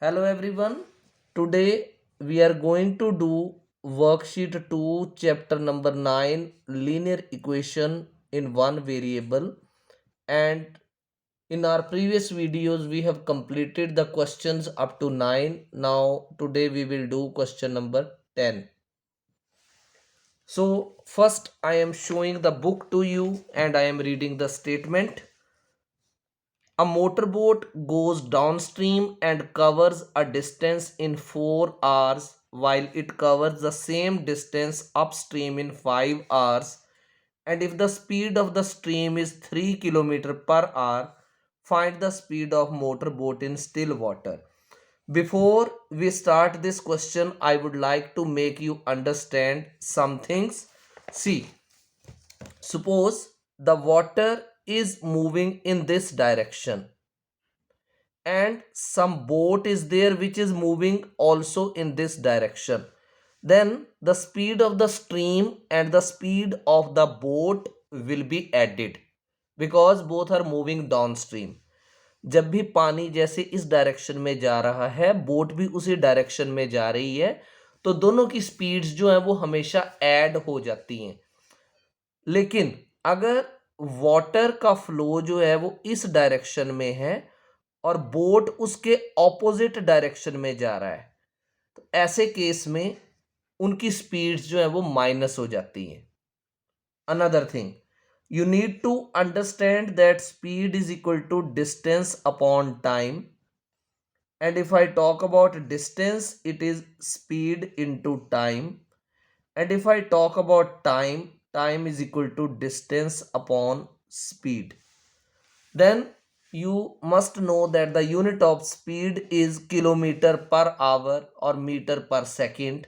Hello everyone. Today we are going to do worksheet 2 chapter number 9 linear equation in one variable, and in our previous videos we have completed the questions up to 9. Now today we will do question number 10. So first I am showing the book to you and I am reading the statement. A motorboat goes downstream and covers a distance in 4 hours while it covers the same distance upstream in 5 hours. And if the speed of the stream is 3 km per hour, find the speed of motorboat in still water. Before we start this question, I would like to make you understand some things. See, suppose the water is moving in this direction and some boat is there which is moving also in this direction, then the speed of the stream and the speed of the boat will be added because both are moving downstream. जब भी पानी जैसे इस direction में जा रहा है, boat भी उसी डायरेक्शन में जा रही है, तो दोनों की स्पीड्स जो है वो हमेशा ऐड हो जाती हैं. लेकिन अगर वाटर का फ्लो जो है वो इस डायरेक्शन में है और बोट उसके ऑपोजिट डायरेक्शन में जा रहा है, तो ऐसे केस में उनकी स्पीड्स जो है वो माइनस हो जाती हैं. Another thing, you need to understand that speed is equal to distance upon time, and if I talk about distance it is speed into time, and if I talk about time, time is equal to distance upon speed. Then you must know that the unit of speed is kilometer per hour or meter per second.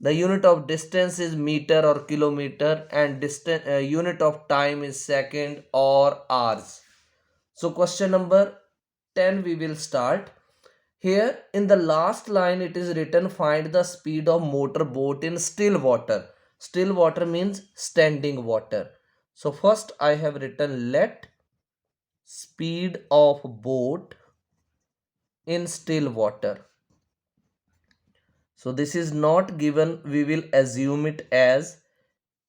The unit of distance is meter or kilometer, and distance unit of time is second or hours. So question number 10 we will start. Here in the last line it is written find the speed of motor boat in still water. Still water means standing water. So first I have written let speed of boat in still water. So this is not given, we will assume it as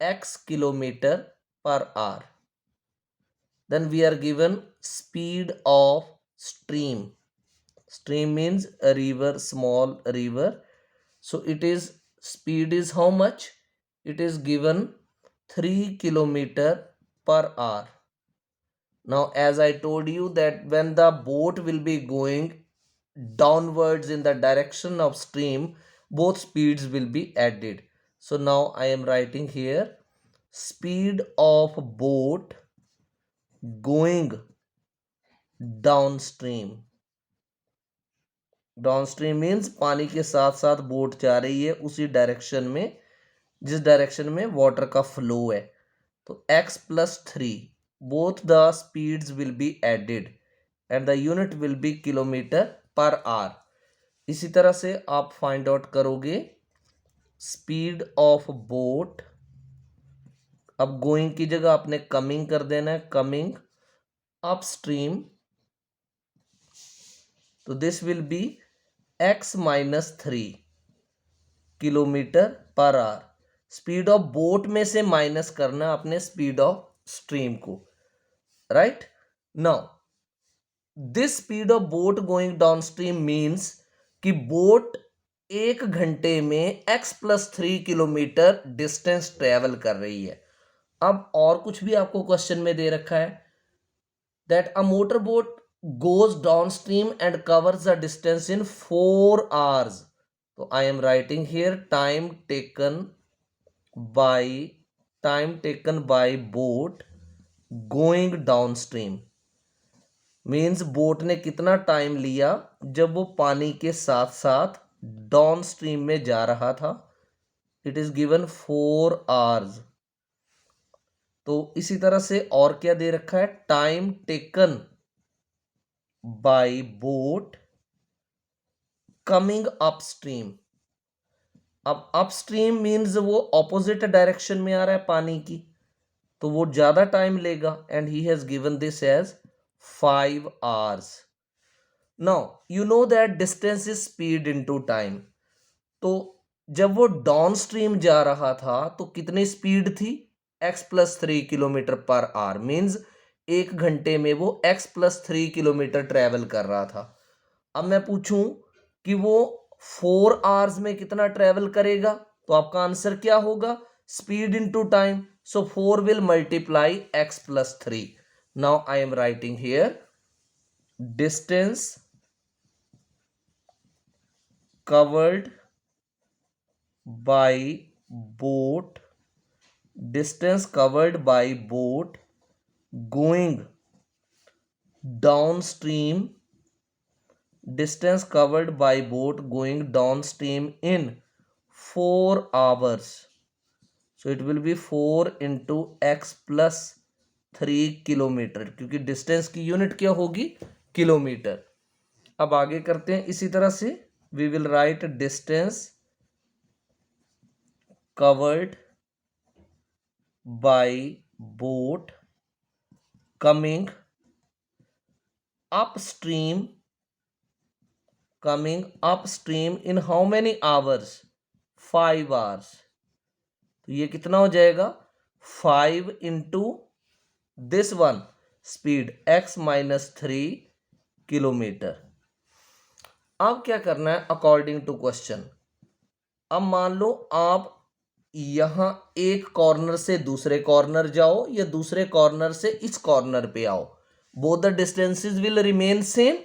x kilometer per hour. Then we are given speed of stream. Stream means a river, small river. So it is speed is how much? It is given 3 kilometer per hour. Now as I told you that when the boat will be going downwards in the direction of stream, both speeds will be added. So now I am writing here speed of boat going downstream. Downstream means पानी के साथ साथ boat जा रही है उसी direction में जिस डायरेक्शन में वाटर का फ्लो है. तो x plus 3 both the speeds will be added and the unit will be kilometre per hour. इसी तरह से आप फाइंड आउट करोगे स्पीड ऑफ बोट. अब गोइंग की जगह आपने कमिंग कर देना है, कमिंग अपस्ट्रीम. तो this will be x minus 3 kilometre per hour. Speed of boat में से माइनस करना आपने स्पीड ऑफ स्ट्रीम को, right. Now this speed of boat going down stream means कि बोट 1 घंटे में x plus 3 kilometre distance travel कर रही है. अब और कुछ भी आपको क्वेश्चन में दे रखा है that a motorboat goes downstream and covers the distance in 4 hours. So I am writing here time taken by boat going downstream means boat ने कितना टाइम लिया जब वो पानी के साथ साथ डाउन स्ट्रीम में जा रहा था. It is given 4 hours. तो इसी तरह से और क्या दे रखा है, time taken by boat coming upstream. अब अपस्ट्रीम मीन्स वो ऑपोजिट डायरेक्शन में आ रहा है पानी की, तो वो ज्यादा टाइम लेगा and he has given this as 5 hours. Now you know that distance is speed into time. तो जब वो डाउन स्ट्रीम जा रहा था तो कितनी स्पीड थी, x+3 kilometre per hour, means 1 घंटे में वो x+3 किलोमीटर ट्रेवल कर रहा था। अब मैं पूछूं कि वो 4 आवर्स में कितना ट्रेवल करेगा, तो आपका आंसर क्या होगा, speed into time. So 4 will multiply x+3। Now I am writing here distance covered by boat, distance covered by boat going downstream, distance covered by boat going downstream in 4 hours. So it will be 4 into x plus 3 kilometre, क्योंकि distance की unit क्या होगी, kilometre. अब आगे करते हैं इसी तरह से, we will write distance covered by boat coming upstream in how many hours, 5 hours। तो ये कितना हो जाएगा, 5 into this one speed x-3 kilometre. अब क्या करना है, अकॉर्डिंग टू क्वेश्चन। अब मान लो आप यहां एक कॉर्नर से दूसरे कॉर्नर जाओ या दूसरे कॉर्नर से इस कॉर्नर पे आओ, both the distances will remain same.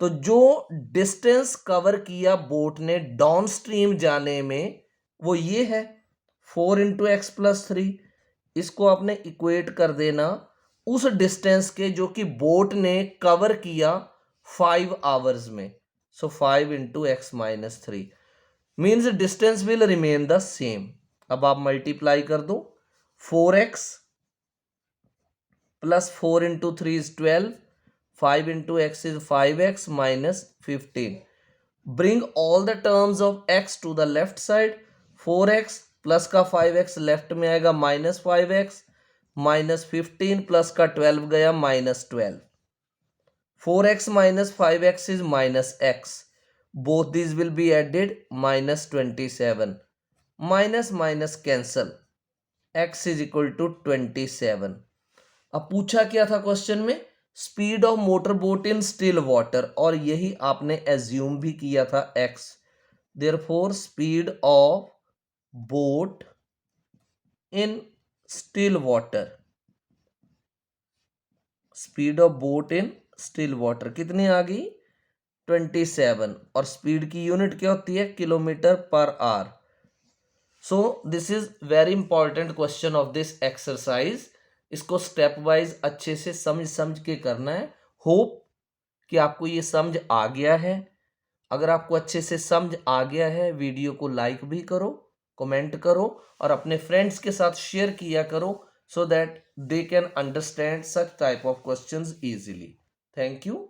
तो जो डिस्टेंस कवर किया बोट ने डाउन स्ट्रीम जाने में वो ये है 4 इंटू x+3। इसको आपने इक्वेट कर देना उस डिस्टेंस के जो कि बोट ने कवर किया 5 आवर्स में। सो 5 into x-3 means distance will remain the same. अब आप मल्टीप्लाई कर दो, 4x plus 4 into 3 is 12, 5 into x is 5x minus 15. Bring all the terms of x to the left side. 4x plus का 5x left में आएगा -5x, minus 15 plus का 12 गया -12। 4x minus 5x is minus x. Both these will be added, -27. Minus minus cancel, x is equal to 27। अब पूछा क्या था question में, speed of motor boat in still water, और यही आपने एज्यूम भी किया था x। Therefore speed of boat in still water, speed of boat in still water कितनी आ गई, 27, और स्पीड की यूनिट क्या होती है, kilometre per hour. So this is very important question of this exercise. इसको स्टेप वाइज अच्छे से समझ के करना है। होप कि आपको ये समझ आ गया है। अगर आपको अच्छे से समझ आ गया है, वीडियो को लाइक भी करो, कमेंट करो और अपने फ्रेंड्स के साथ शेयर किया करो, so that they can understand such type of questions easily. Thank you.